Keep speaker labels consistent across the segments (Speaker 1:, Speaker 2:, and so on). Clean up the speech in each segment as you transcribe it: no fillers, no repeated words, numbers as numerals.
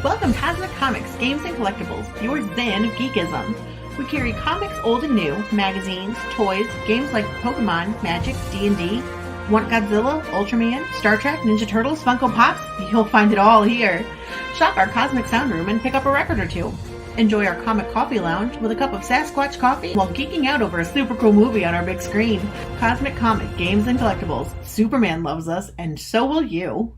Speaker 1: Welcome Cosmic Comics, Games and Collectibles, your zen of geekism. We carry comics old and new, magazines, toys, games like Pokemon, Magic, D&D. Want Godzilla, Ultraman, Star Trek, Ninja Turtles, Funko Pops? You'll find it all here. Shop our Cosmic Sound Room and pick up a record or two. Enjoy our Comic Coffee Lounge with a cup of Sasquatch coffee while geeking out over a super cool movie on our big screen. Cosmic Comic, Games and Collectibles. Superman loves us, and so will you.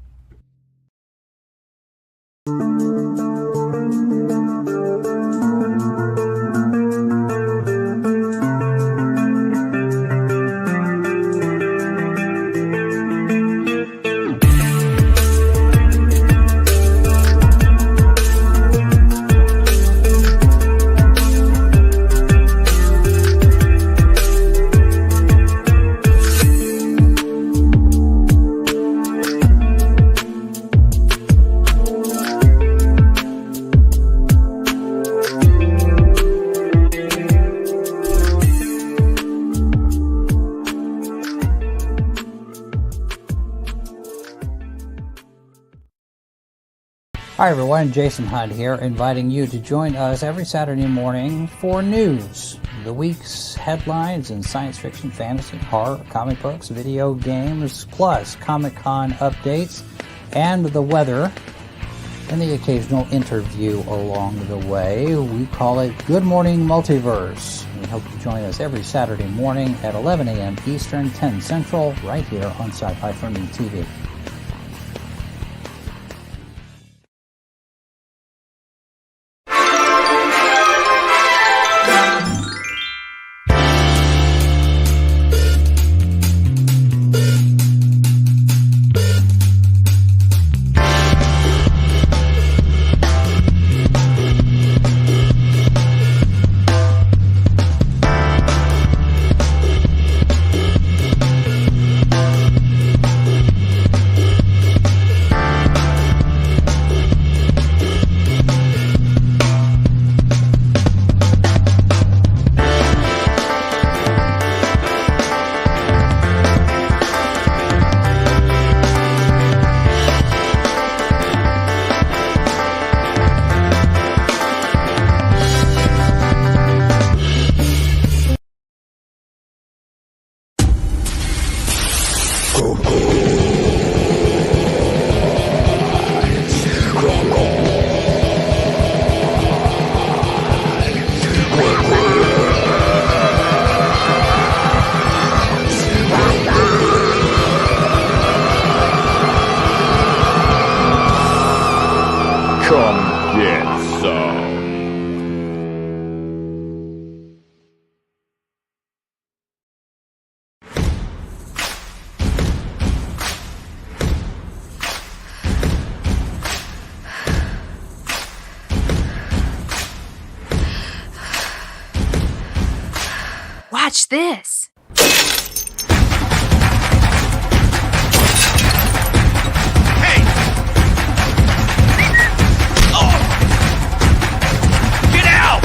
Speaker 2: Hi everyone, Jason Hunt here, inviting you to join us every Saturday morning for news, the week's headlines in science fiction, fantasy, horror, comic books, video games, plus Comic-Con updates and the weather, and the occasional interview along the way. We call it Good Morning Multiverse. We hope you join us every Saturday morning at 11 a.m. Eastern, 10 Central, right here on Sci-Fi for Me TV.
Speaker 3: Watch this.
Speaker 4: Hey! Oh! Get out!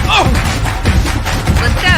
Speaker 4: Oh!
Speaker 3: Let's go.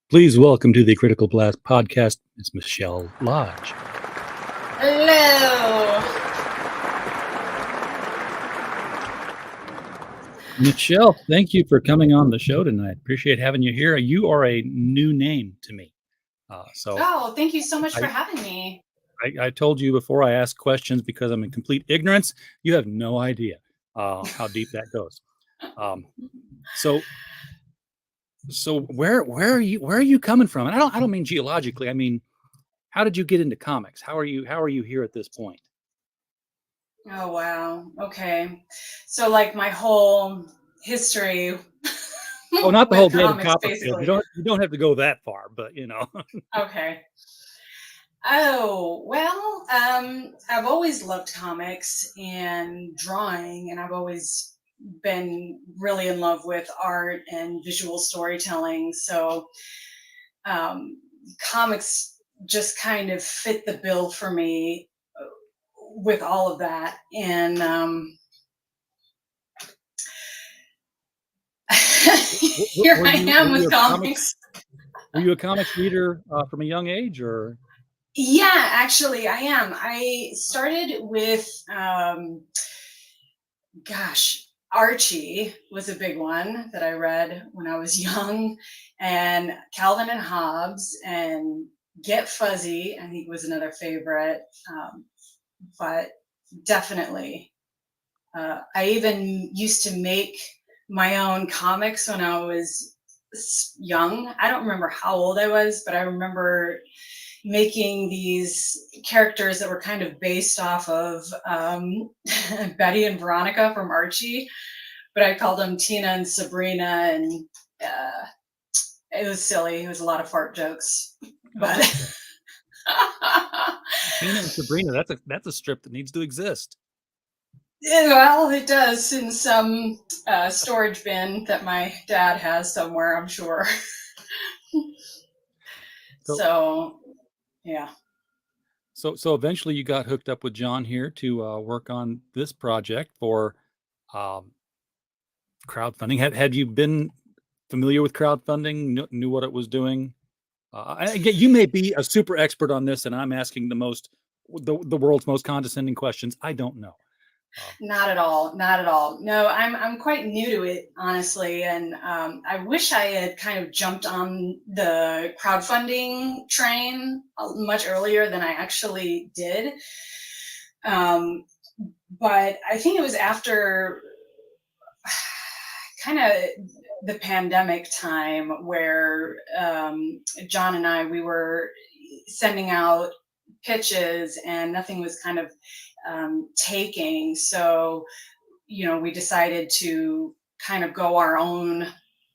Speaker 5: Please welcome to the Critical Blast podcast, Ms. Michelle Lodge.
Speaker 6: Hello.
Speaker 5: Michelle, thank you for coming on the show tonight. Appreciate having you here. You are a new name to me.
Speaker 6: Oh, thank you so much for having me.
Speaker 5: I told you before I ask questions because I'm in complete ignorance. You have no idea how deep that goes. So where are you coming from? And I don't mean geologically. I mean, how did you get into comics? How are you here at this point?
Speaker 6: Oh, wow. Okay. So like my whole history.
Speaker 5: Oh, not the
Speaker 6: with
Speaker 5: whole David
Speaker 6: comics,
Speaker 5: Copperfield.
Speaker 6: basically.
Speaker 5: You don't have to go that far, but you know.
Speaker 6: Okay. Oh, well, I've always loved comics and drawing, and I've always been really in love with art and visual storytelling. So comics just kind of fit the bill for me with all of that. And here I am with comics.
Speaker 5: Were you a comics reader from a young age, or?
Speaker 6: Yeah, actually, I am. I started with, Archie was a big one that I read when I was young, and Calvin and Hobbes, and Get Fuzzy, I think was another favorite. But definitely, I even used to make my own comics when I was young. I don't remember how old I was, but I remember making these characters that were kind of based off of Betty and Veronica from Archie, but I called them Tina and Sabrina, and it was silly. It was a lot of fart jokes, but
Speaker 5: Tina and Sabrina, that's a strip that needs to exist.
Speaker 6: yeah, well, it does in some storage bin that my dad has somewhere, I'm sure. So yeah.
Speaker 5: So eventually you got hooked up with John here to work on this project for crowdfunding. Had you been familiar with crowdfunding? Knew what it was doing? Again, you may be a super expert on this, and I'm asking the world's most condescending questions. I don't know.
Speaker 6: Not at all. Not at all. No, I'm quite new to it, honestly, and I wish I had kind of jumped on the crowdfunding train much earlier than I actually did. But I think it was after kind of the pandemic time where John and I, we were sending out pitches and nothing was kind of taking. So, we decided to kind of go our own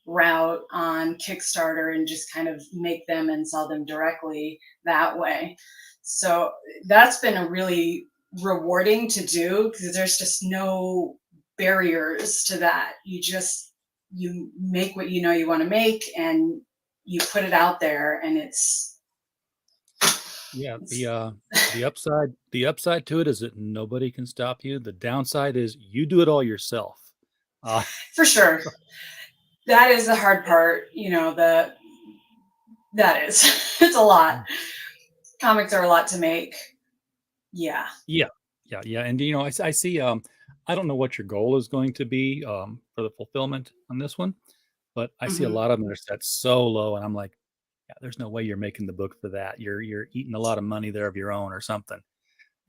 Speaker 6: route on Kickstarter and just kind of make them and sell them directly that way. So that's been a really rewarding to do because there's just no barriers to that. You make what you want to make and you put it out there, and it's
Speaker 5: the upside to it is that nobody can stop you. The downside is you do it all yourself.
Speaker 6: For sure. That is the hard part, that is it's a lot. Comics are a lot to make. Yeah.
Speaker 5: And I see I don't know what your goal is going to be for the fulfillment on this one, but I see a lot of them that are set so low, and I'm like, yeah, there's no way you're making the book for that. You're eating a lot of money there of your own or something.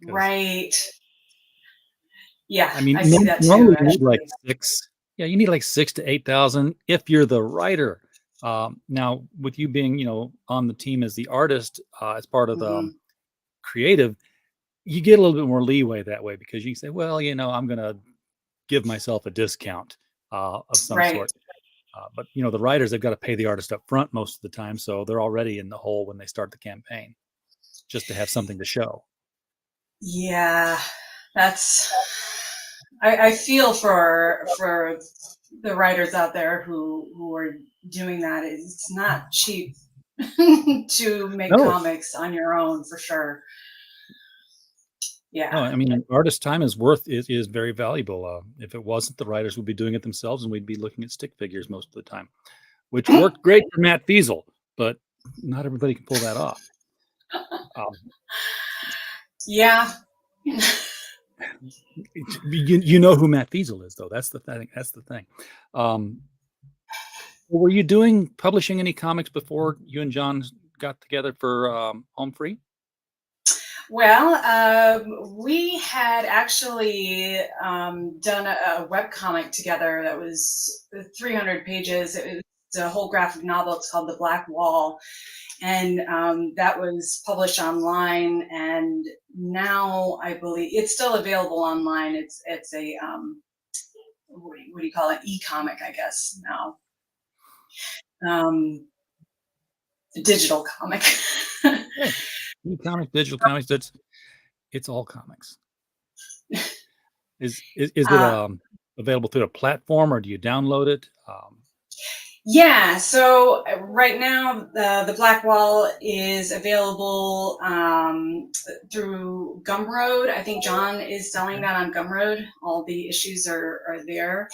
Speaker 6: Right. Yeah.
Speaker 5: I mean,
Speaker 6: I see that too,
Speaker 5: normally you need
Speaker 6: actually.
Speaker 5: like six. Yeah, you need like 6,000 to 8,000 if you're the writer. Now, with you being, on the team as the artist, as part of the creative, you get a little bit more leeway that way because you can say, well, I'm going to give myself a discount of some sort. But the writers, they've got to pay the artist up front most of the time, so they're already in the hole when they start the campaign, just to have something to show.
Speaker 6: Yeah, I feel for the writers out there who are doing that. It's not cheap to make comics on your own, for sure. Yeah.
Speaker 5: No, I mean, an artist's time is very valuable. If it wasn't, the writers would be doing it themselves, and we'd be looking at stick figures most of the time, which worked great for Matt Feasel. but not everybody can pull that off. Um,
Speaker 6: Yeah.
Speaker 5: you know who Matt Feasel is, though. That's the thing. That's the thing. Were you publishing any comics before you and John got together for Home Free?
Speaker 6: Well, we had actually done a webcomic together that was 300 pages. It was a whole graphic novel. It's called The Black Wall. And that was published online. And now I believe it's still available online. It's a, what do you call it? E-comic, I guess, now. A digital comic.
Speaker 5: Yeah. E-comics, digital comics, it's all comics. Is it available through a platform, or do you download it?
Speaker 6: Yeah, so right now the Black Wall is available through Gumroad. I think John is selling that on Gumroad. All the issues are there.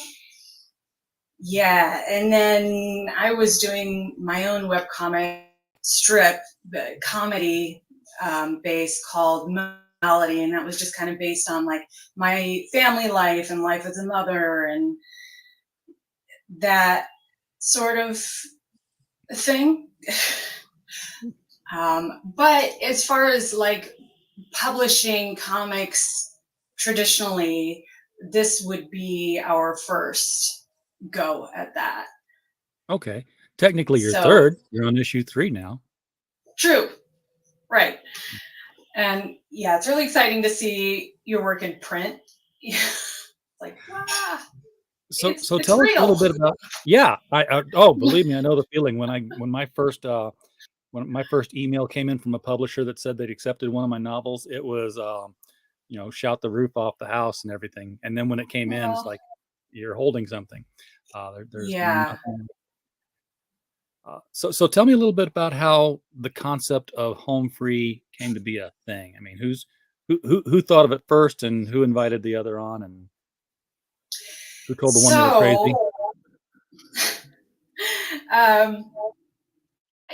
Speaker 6: Yeah, and then I was doing my own webcomic strip, the comedy base called Melody, and that was just kind of based on like my family life and life as a mother and that sort of thing. But as far as like publishing comics traditionally, this would be our first go at that.
Speaker 5: Okay. Technically, you're
Speaker 6: So-
Speaker 5: third. You're on issue 3 now.
Speaker 6: True. Right. And yeah, it's really exciting to see your work in print. Like, wow.
Speaker 5: So
Speaker 6: It's
Speaker 5: tell us a
Speaker 6: real.
Speaker 5: little bit about. Yeah, oh, believe me, I know the feeling when my first email came in from a publisher that said they'd accepted one of my novels. It was shout the roof off the house and everything. And then when it came in, it's like you're holding something. There's
Speaker 6: Yeah.
Speaker 5: nothing. So tell me a little bit about how the concept of Home Free came to be a thing. I mean, who thought of it first, and who invited the other on, and who told the one they were crazy?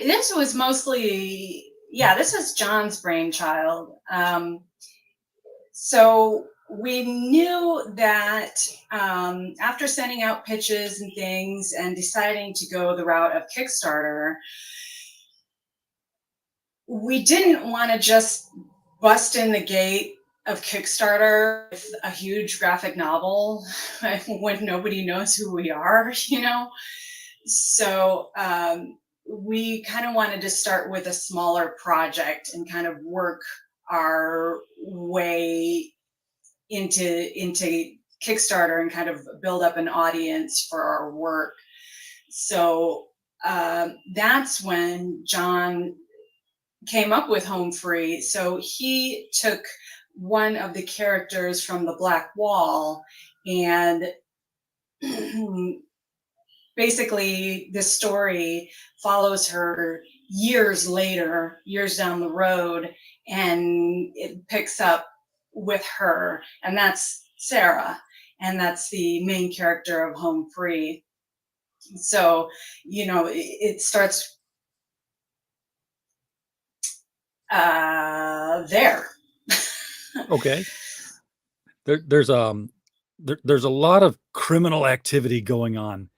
Speaker 6: This was mostly, this was John's brainchild. So we knew that after sending out pitches and things and deciding to go the route of Kickstarter, we didn't want to just bust in the gate of Kickstarter with a huge graphic novel when nobody knows who we are, So we kind of wanted to start with a smaller project and kind of work our way into Kickstarter and kind of build up an audience for our work. So that's when John came up with Home Free. So he took one of the characters from the Black Wall, and basically the story follows her years later, years down the road, and it picks up with her, and that's Sarah, and that's the main character of Home Free. So, it starts there.
Speaker 5: Okay. There's a lot of criminal activity going on.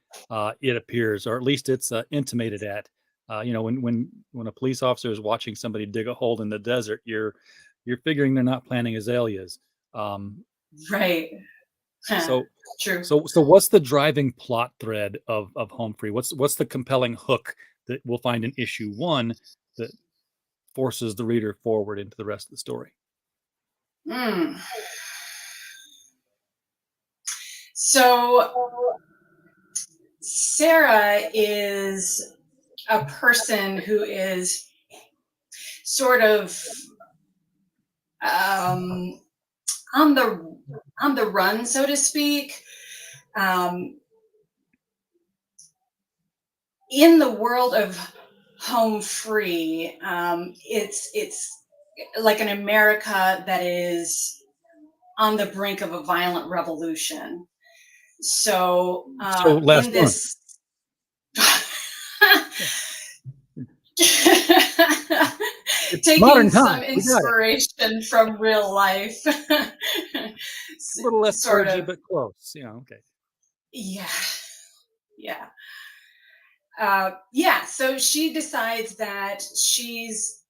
Speaker 5: It appears, or at least it's intimated at. When a police officer is watching somebody dig a hole in the desert, you're figuring they're not planting azaleas.
Speaker 6: Right.
Speaker 5: So
Speaker 6: True.
Speaker 5: So what's the driving plot thread of Home Free? What's the compelling hook that we'll find in issue 1 that forces the reader forward into the rest of the story?
Speaker 6: So Sarah is a person who is sort of on the run, so to speak. In the world of Home Free, it's like an America that is on the brink of a violent revolution. So
Speaker 5: last
Speaker 6: in this,
Speaker 5: It's modern
Speaker 6: Taking some
Speaker 5: time. We got it.
Speaker 6: inspiration from real life.
Speaker 5: A little less
Speaker 6: Sort
Speaker 5: clergy,
Speaker 6: of.
Speaker 5: but close. Okay.
Speaker 6: Yeah. Yeah. Yeah. So she decides that she's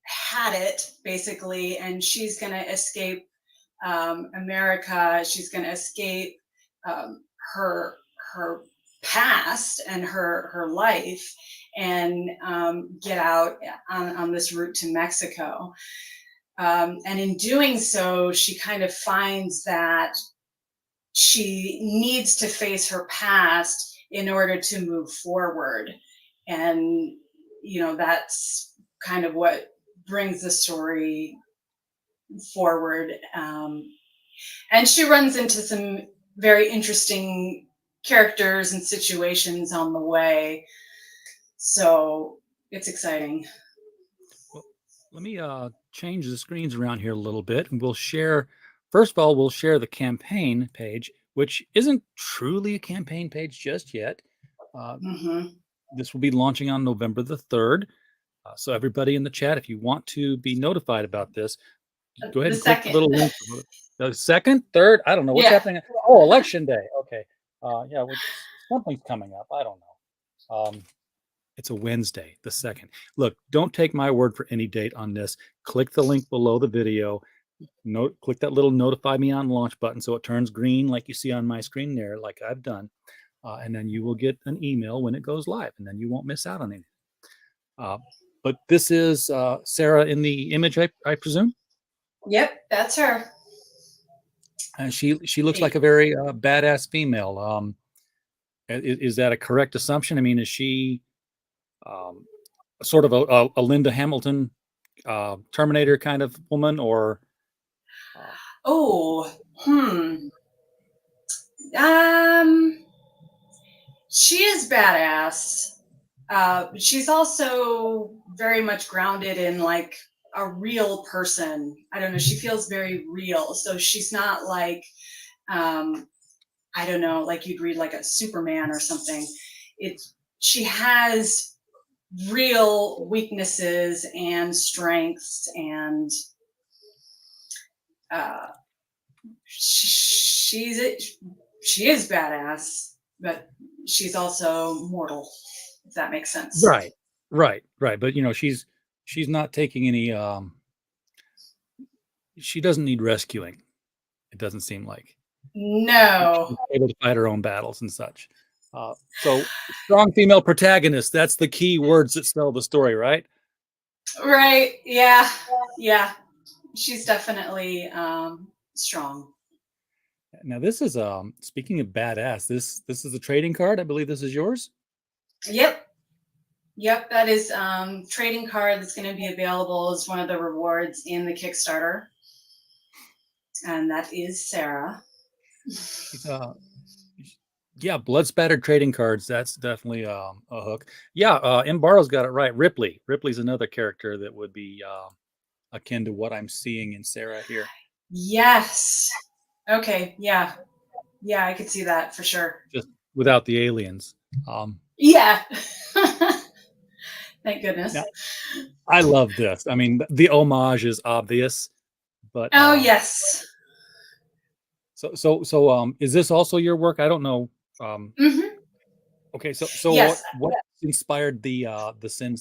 Speaker 6: had it basically, and she's going to escape America. She's going to escape her her past and her life, and get out on this route to Mexico. And in doing so, she kind of finds that she needs to face her past in order to move forward. And, that's kind of what brings the story forward. And she runs into some very interesting characters and situations on the way. So it's exciting.
Speaker 5: Well, let me change the screens around here a little bit, and we'll share. First of all, we'll share the campaign page, which isn't truly a campaign page just yet.
Speaker 6: Hmm.
Speaker 5: This will be launching on November the 3rd. So everybody in the chat, if you want to be notified about this, go ahead
Speaker 6: The
Speaker 5: and click the
Speaker 6: second.
Speaker 5: little link. The second, third, I don't know what's
Speaker 6: Yeah.
Speaker 5: happening. Oh, election day. Okay. Yeah, something's coming up. I don't know. It's a Wednesday, the 2nd. Look, don't take my word for any date on this. Click the link below the video. Click that little notify me on launch button so it turns green like you see on my screen there, like I've done. And then you will get an email when it goes live, and then you won't miss out on anything. But this is Sarah in the image, I presume?
Speaker 6: Yep, that's her.
Speaker 5: And she looks like a very badass female. Is that a correct assumption? I mean, is she sort of a Linda Hamilton Terminator kind of woman, or?
Speaker 6: Oh, she is badass. She's also very much grounded in like a real person. I don't know. She feels very real. So she's not like, I don't know, like you'd read like a Superman or something. She has real weaknesses and strengths, and she is badass, but she's also mortal, if that makes sense.
Speaker 5: Right. But she's not taking any. She doesn't need rescuing. It doesn't seem like.
Speaker 6: No.
Speaker 5: She's able to fight her own battles and such. So strong female protagonist. That's the key words that sell the story, right?
Speaker 6: Right. Yeah. She's definitely strong.
Speaker 5: Now this is speaking of badass. This is a trading card. I believe this is yours.
Speaker 6: Yep. That is trading card that's going to be available as one of the rewards in the Kickstarter, and that is Sarah.
Speaker 5: Yeah, blood spattered trading cards. That's definitely a hook. Yeah, Mbarro's got it right. Ripley's another character that would be akin to what I'm seeing in Sarah here.
Speaker 6: Yes. Okay. Yeah, I could see that for sure.
Speaker 5: Just without the aliens.
Speaker 6: Yeah. Thank goodness.
Speaker 5: Now, I love this. I mean, the homage is obvious, but
Speaker 6: yes.
Speaker 5: So is this also your work? I don't know. Okay, so
Speaker 6: yes.
Speaker 5: what inspired the Sin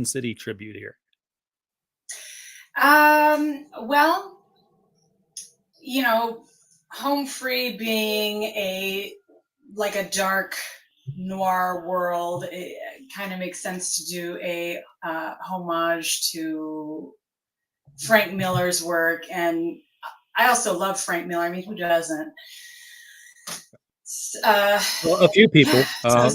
Speaker 5: City tribute here?
Speaker 6: Well, Home Free being a dark noir world, it kind of makes sense to do a homage to Frank Miller's work, and I also love Frank Miller. I mean, who doesn't?
Speaker 5: Well, a few people. A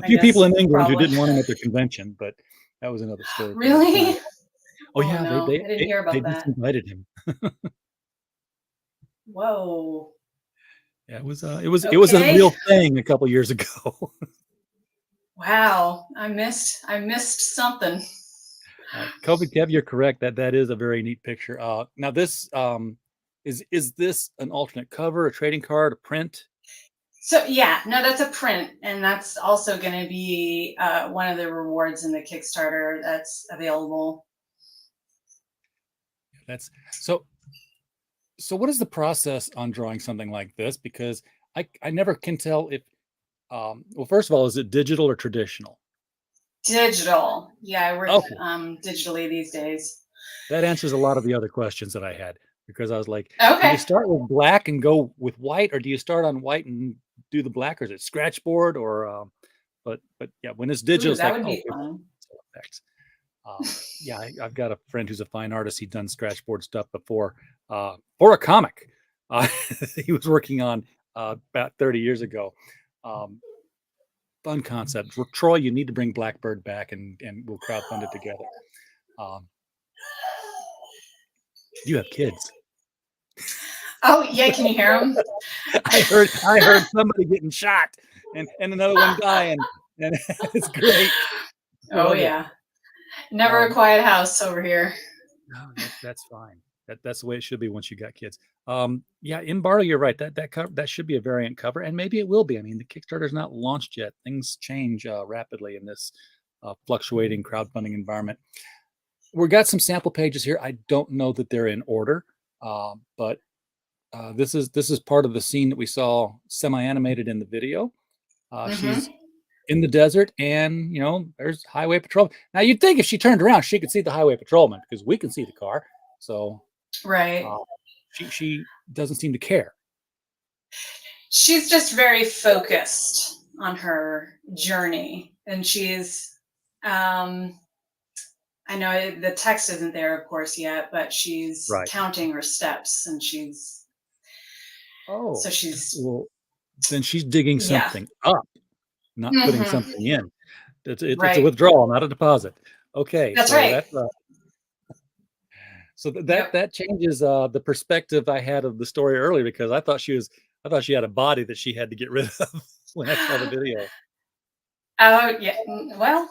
Speaker 5: few people in England who didn't want him at their convention, but that was another story.
Speaker 6: Really?
Speaker 5: Oh yeah,
Speaker 6: no, I didn't hear about
Speaker 5: they
Speaker 6: that.
Speaker 5: just invited him.
Speaker 6: Whoa.
Speaker 5: Yeah, it was a real thing a couple years ago.
Speaker 6: Wow, I missed something.
Speaker 5: Kobe Kev, you're correct. That is a very neat picture. Now this is this an alternate cover, a trading card, a print?
Speaker 6: So yeah, no, that's a print, and that's also going to be one of the rewards in the Kickstarter that's available.
Speaker 5: That's so. So what is the process on drawing something like this? Because I never can tell if well, first of all, is it digital or traditional?
Speaker 6: Digital, yeah, I work
Speaker 5: Okay,
Speaker 6: digitally these days.
Speaker 5: that answers a lot of the other questions that I had because I was like, do you
Speaker 6: Okay.
Speaker 5: start with black and go with white, or do you start on white and do the black, or is it scratchboard, or but yeah, when it's digital,
Speaker 6: Ooh,
Speaker 5: it's
Speaker 6: that
Speaker 5: like,
Speaker 6: would
Speaker 5: oh,
Speaker 6: be fun.
Speaker 5: effects. Yeah, I've got a friend who's a fine artist. He's done scratchboard stuff before for a comic. Uh, he was working on about 30 years ago. Um, Fun concept. Troy, you need to bring Blackbird back, and we'll crowdfund it together. Um, you have kids.
Speaker 6: Oh yeah, can you hear them?
Speaker 5: I heard somebody getting shot and another one dying, and it's great.
Speaker 6: Oh
Speaker 5: Love it.
Speaker 6: yeah, never a
Speaker 5: Um,
Speaker 6: quiet house over here.
Speaker 5: No, that's fine. That's the way it should be once you got kids. Yeah, Embargo, you're right. That cover that should be a variant cover, and maybe it will be. I mean, the Kickstarter's not launched yet. Things change rapidly in this fluctuating crowdfunding environment. We got some sample pages here. I don't know that they're in order, but this is part of the scene that we saw semi-animated in the video. She's
Speaker 6: Hmm.
Speaker 5: in the desert, and there's highway patrol. Now you'd think if she turned around, she could see the highway patrolman because we can see the car. So
Speaker 6: Right.
Speaker 5: uh, she doesn't seem to care.
Speaker 6: She's just very focused on her journey, and she's um I know the text isn't there, of course, yet, but she's
Speaker 5: Right.
Speaker 6: counting her steps, and she's
Speaker 5: Oh,
Speaker 6: so she's
Speaker 5: well, then she's digging
Speaker 6: yeah.
Speaker 5: something up, not putting
Speaker 6: Hmm.
Speaker 5: something in. It's a
Speaker 6: Right.
Speaker 5: withdrawal, not a deposit. Okay,
Speaker 6: That's
Speaker 5: so
Speaker 6: right.
Speaker 5: that changes the perspective I had of the story earlier because I thought she had a body that she had to get rid of when I saw the
Speaker 6: Yep.
Speaker 5: video.
Speaker 6: Oh yeah. Well,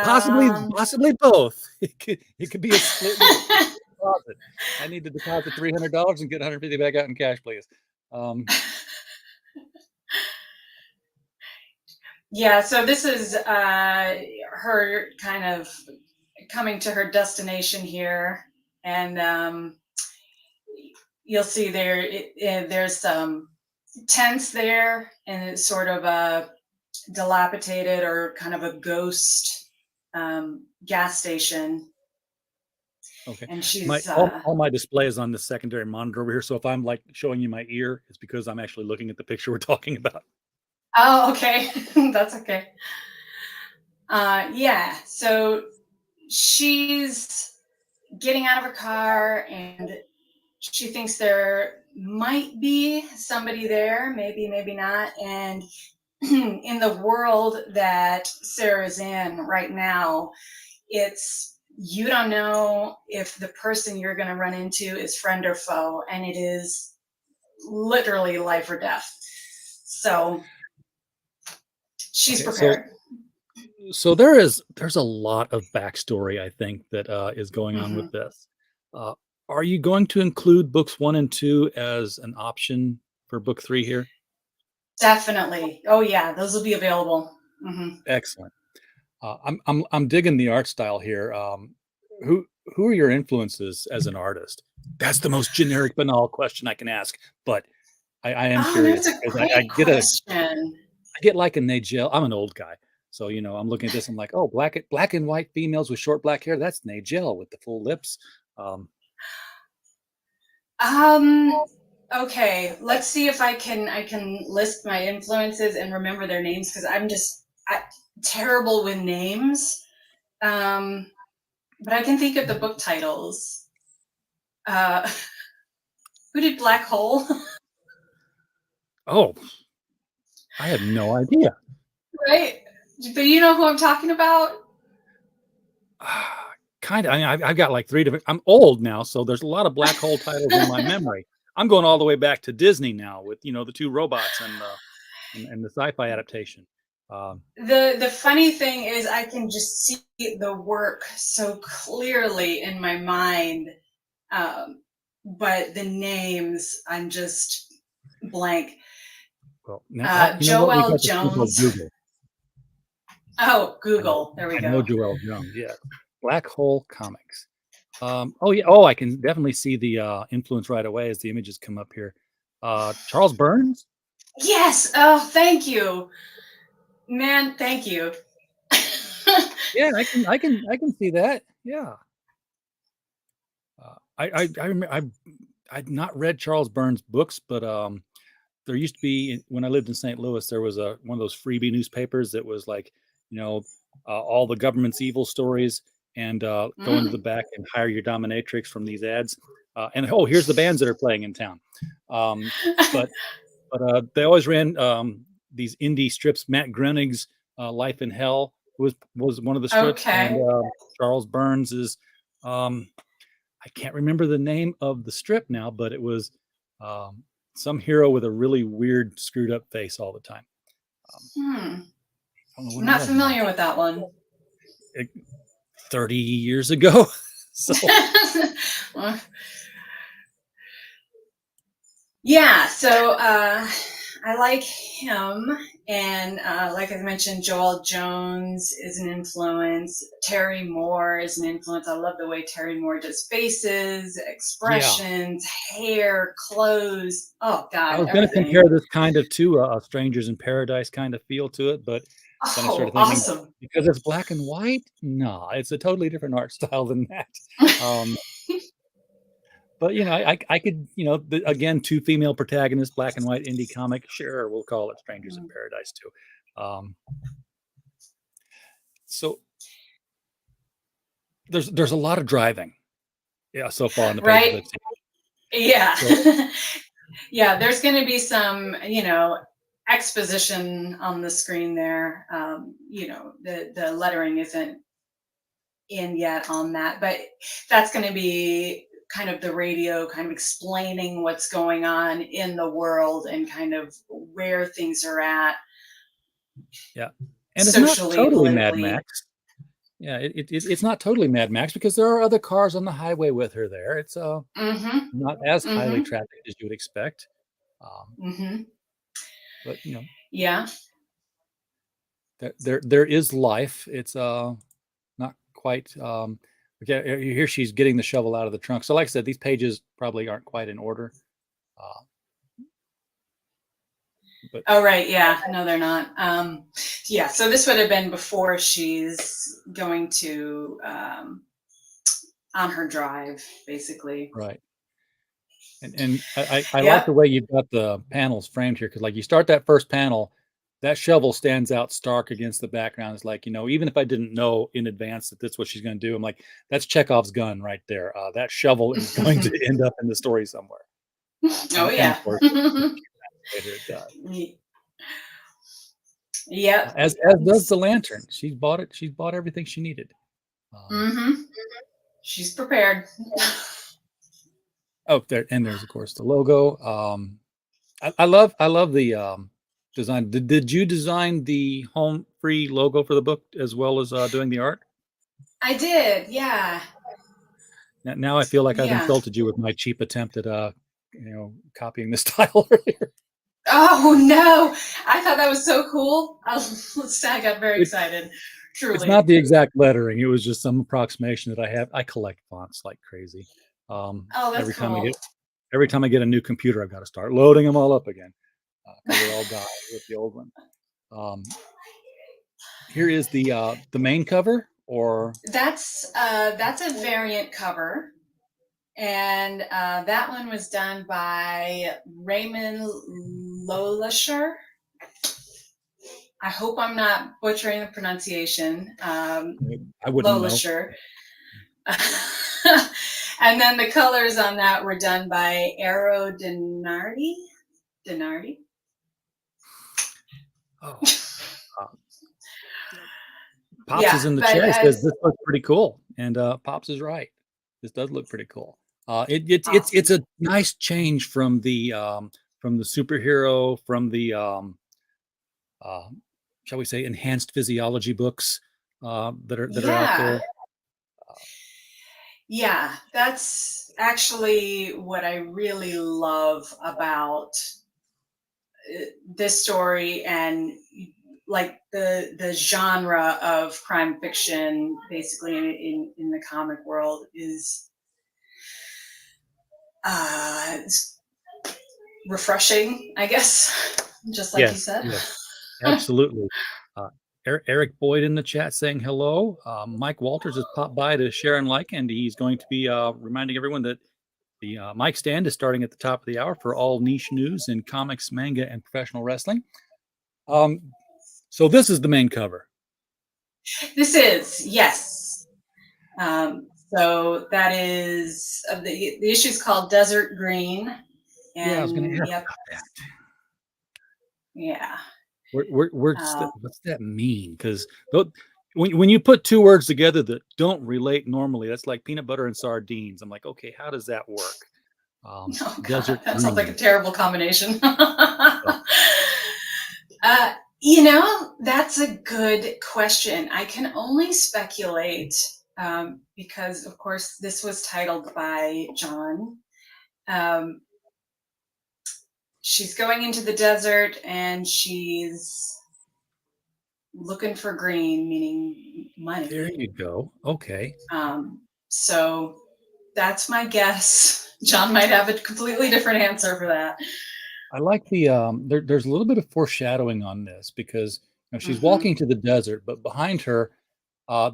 Speaker 5: Possibly,
Speaker 6: um,
Speaker 5: possibly both. It could be a split deposit. I need to deposit $300 and get 150 back out in cash, please. Um,
Speaker 6: yeah. So this is her kind of coming to her destination here, and you'll see there's some tents there, and it's sort of a dilapidated or kind of a ghost gas station,
Speaker 5: okay,
Speaker 6: and
Speaker 5: my
Speaker 6: she's
Speaker 5: all my display is on the secondary monitor over here. So if I'm like showing you my ear, it's because I'm actually looking at the picture we're talking about.
Speaker 6: oh, okay. That's okay. Yeah, so she's getting out of her car, and she thinks there might be somebody there, maybe, maybe not. And in the world that Sarah's in right now, it's you don't know if the person you're going to run into is friend or foe, and it is literally life or death. So she's
Speaker 5: Okay, so
Speaker 6: prepared.
Speaker 5: there's a lot of backstory I think that is going on with
Speaker 6: Hmm.
Speaker 5: this. Uh, are you going to include books 1 and 2 as an option for book 3 here?
Speaker 6: Definitely. Oh yeah, those will be available. Hmm.
Speaker 5: Excellent. I'm digging the art style here. Who who are your influences as an artist? That's the most generic, banal question I can ask, but I am
Speaker 6: Oh,
Speaker 5: curious
Speaker 6: that's a
Speaker 5: because
Speaker 6: great question.
Speaker 5: I get like a Nigel. I'm an old guy, so I'm looking at this. I'm like, oh, black and white females with short black hair. That's Nigel with the full lips. Um,
Speaker 6: Um, okay, let's see if I can list my influences and remember their names, because terrible with names. Um, but I can think of the book titles. Uh, who did Black Hole?
Speaker 5: oh, I have no idea.
Speaker 6: Right? But you know who I'm talking about?
Speaker 5: Kind of. I mean, I've got like three different. I'm old now, so there's a lot of black hole titles in my memory. I'm going all the way back to Disney now with the two robots and the sci-fi adaptation. Um,
Speaker 6: The funny thing is I can just see the work so clearly in my mind, but the names I'm just blank.
Speaker 5: Well, now you know what? We
Speaker 6: Joel
Speaker 5: got the people of
Speaker 6: Jones.
Speaker 5: Google.
Speaker 6: Oh, Google. There we
Speaker 5: I know
Speaker 6: go.
Speaker 5: Joel Jones. Yeah, Black Hole Comics. Oh yeah. Oh, I can definitely see the influence right away as the images come up here. Charles Burns.
Speaker 6: Yes. Oh, thank you, man. Thank you.
Speaker 5: Yeah, I can see that. Yeah. I remember I'd not read Charles Burns books, but there used to be when I lived in St. Louis, there was a one of those freebie newspapers that was like, you know, all the government's evil stories, and go into the back and hire your dominatrix from these ads. And oh, here's the bands that are playing in town. Um, but they always ran these indie strips. Matt Groening's Life in Hell was one of the strips, and
Speaker 6: Okay.
Speaker 5: Charles Burns is I can't remember the name of the strip now, but it was some hero with a really weird, screwed up face all the time.
Speaker 6: Hmm.
Speaker 5: I don't know what
Speaker 6: I'm
Speaker 5: it
Speaker 6: not
Speaker 5: was now.
Speaker 6: familiar with that one.
Speaker 5: 30 years ago. So
Speaker 6: Well, yeah, so I like him, and like I mentioned, Joel Jones is an influence. Terry Moore is an influence. I love the way Terry Moore does faces,
Speaker 5: yeah,
Speaker 6: expressions, hair, clothes. Oh
Speaker 5: I
Speaker 6: God,
Speaker 5: was going to
Speaker 6: everything.
Speaker 5: compare this kind of to a Strangers in Paradise kind of feel to it, but then I
Speaker 6: Oh,
Speaker 5: started thinking
Speaker 6: awesome.
Speaker 5: because it's black and white, no, it's a totally different art style than that. Um, but you know, I could, you know, again, two female protagonists, black and white indie comic. Sure, we'll call it Strangers in Paradise too. Um, so there's a lot of driving, yeah, so far on the pages
Speaker 6: Right?
Speaker 5: I've seen.
Speaker 6: Yeah.
Speaker 5: So
Speaker 6: Yeah, there's going to be some, exposition on the screen there. The lettering isn't in yet on that, but that's going to be kind of the radio, kind of explaining what's going on in the world and kind of where things are at
Speaker 5: yeah, and it's not
Speaker 6: socially,
Speaker 5: totally Mad
Speaker 6: politically.
Speaker 5: Max. Yeah, it's not totally Mad Max because there are other cars on the highway with her there. It's
Speaker 6: Mm-hmm.
Speaker 5: not as highly
Speaker 6: Mm-hmm.
Speaker 5: trafficked as you would expect. Um,
Speaker 6: Mm-hmm.
Speaker 5: but you know,
Speaker 6: Yeah.
Speaker 5: there is life. It's not quite okay. Here she's getting the shovel out of the trunk. So like I said, these pages probably aren't quite in order. Uh, but
Speaker 6: Oh, right. Yeah. No, they're not. Yeah. So this would have been before she's going to on her drive, basically.
Speaker 5: right. And I like
Speaker 6: Yep.
Speaker 5: the way you've got the panels framed here because like you start that first panel, that shovel stands out stark against the background. It's like, you know, even if I didn't know in advance that that's what she's going to do, I'm like, that's Chekhov's gun right there. That shovel is going to end up in the story somewhere.
Speaker 6: Oh,
Speaker 5: And
Speaker 6: yeah.
Speaker 5: of course, later it does.
Speaker 6: Yep.
Speaker 5: As does the lantern. She's bought it. She's bought everything she needed.
Speaker 6: Mm-hmm. She's prepared.
Speaker 5: Oh, there's of course the logo. I love the design. Did you design the home free logo for the book as well as doing the art?
Speaker 6: I did. Yeah.
Speaker 5: Now I feel like I've
Speaker 6: Yeah.
Speaker 5: insulted you with my cheap attempt at copying the style earlier.
Speaker 6: Oh, no. I thought that was so cool. I got very excited. Truly.
Speaker 5: It's not the exact lettering. It was just some approximation that I have. I collect fonts like crazy.
Speaker 6: Oh, that's
Speaker 5: Every time
Speaker 6: cool.
Speaker 5: every time I get a new computer, I've got to start loading them all up again because they all die with the old one. Here is the main cover, or
Speaker 6: That's a variant cover, and that one was done by Raymond Lolisher. I hope I'm not butchering the pronunciation.
Speaker 5: I wouldn't know.
Speaker 6: Lolisher. And then the colors on that were done by Aero Denardi.
Speaker 5: Oh. Pops is in the
Speaker 6: but
Speaker 5: chat. He says this looks pretty cool, and Pops is right. This does look pretty cool. It's a nice change from the superhero, from the shall we say enhanced physiology books that are out there.
Speaker 6: Yeah, that's actually what I really love about this story and like the genre of crime fiction, basically in the comic world, is it's refreshing, I guess. Just like you
Speaker 5: Yes,
Speaker 6: said.
Speaker 5: yes, absolutely. Uh, Eric Boyd in the chat saying hello. Mike Walters has popped by to share and like, and he's going to be reminding everyone that the Mike Stand is starting at the top of the hour for all niche news in comics, manga, and professional wrestling. So this is the main cover.
Speaker 6: This is, yes. So that is the issue is called Desert Green. And
Speaker 5: Yeah, I was going to ask
Speaker 6: yep,
Speaker 5: about that.
Speaker 6: yeah.
Speaker 5: What's that mean? Because when you put two words together that don't relate normally, that's like peanut butter and sardines. I'm like, okay, how does that work?
Speaker 6: Oh God,
Speaker 5: Desert
Speaker 6: that sounds like a
Speaker 5: green.
Speaker 6: terrible combination. That's a good question. I can only speculate because, of course, this was titled by John. She's going into the desert and she's looking for green, meaning money.
Speaker 5: There you go. Okay.
Speaker 6: So that's my guess. John might have a completely different answer for that.
Speaker 5: I like the there's a little bit of foreshadowing on this because she's
Speaker 6: Mm-hmm.
Speaker 5: walking to the desert, but behind her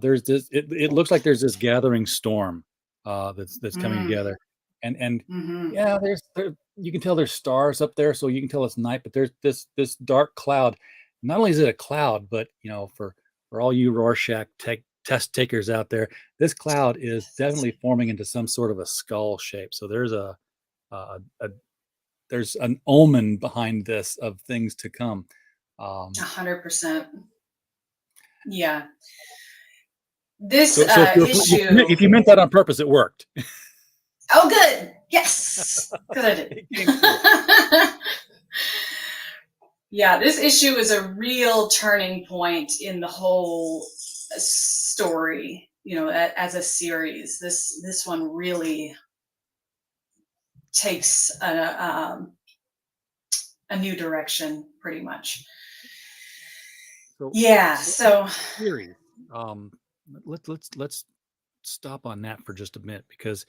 Speaker 5: there's this it looks like there's this gathering storm that's coming together. And
Speaker 6: Mm-hmm.
Speaker 5: yeah, you can tell there's stars up there, so you can tell it's night, but there's this dark cloud. Not only is it a cloud, but for all you Rorschach test takers out there, this cloud is definitely forming into some sort of a skull shape. So there's there's an omen behind this of things to come.
Speaker 6: 100%. Yeah. This
Speaker 5: So
Speaker 6: issue.
Speaker 5: if you meant that on purpose, it worked.
Speaker 6: Oh, good. Yes. Good. I did. Yeah, this issue is a real turning point in the whole story, as a series. This one really takes a new direction, pretty much.
Speaker 5: Series. Let's stop on that for just a minute, because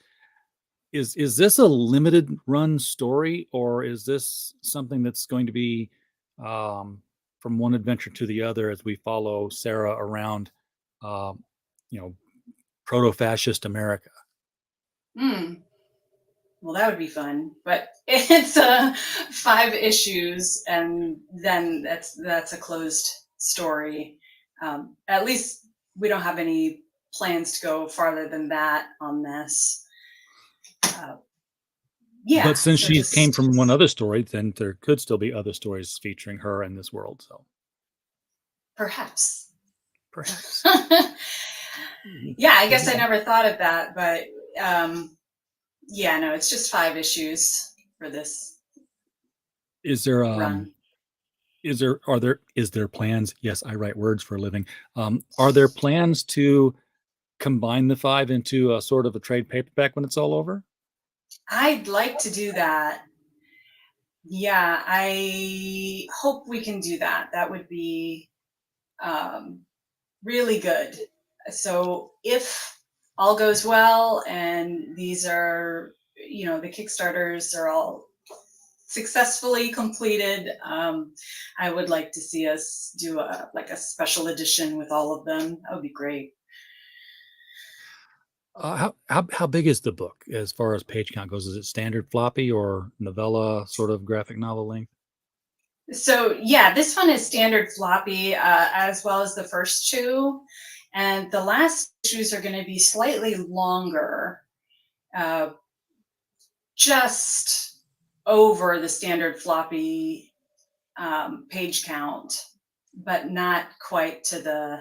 Speaker 5: is this a limited run story, or is this something that's going to be from one adventure to the other as we follow Sarah around proto-fascist America?
Speaker 6: Well, that would be fun, but it's 5 issues, and then that's a closed story. At least we don't have any plans to go farther than that on this. Yeah.
Speaker 5: But since she came from one other story, then there could still be other stories featuring her in this world. So
Speaker 6: perhaps.
Speaker 5: Yeah,
Speaker 6: I guess I never thought of that, but no, it's just 5 issues for this.
Speaker 5: Is there
Speaker 6: run.
Speaker 5: Is there plans? Yes, I write words for a living. Are there plans to combine the 5 into a sort of a trade paperback when it's all over?
Speaker 6: I'd like to do that. Yeah, I hope we can do that. That would be really good. So if all goes well and these are, the Kickstarters are all successfully completed, I would like to see us do a special edition with all of them. That would be great.
Speaker 5: How big is the book as far as page count goes? Is it standard floppy or novella sort of graphic novel length?
Speaker 6: So yeah, this one is standard floppy, as well as the first 2, and the last issues are going to be slightly longer, just over the standard floppy page count, but not quite to the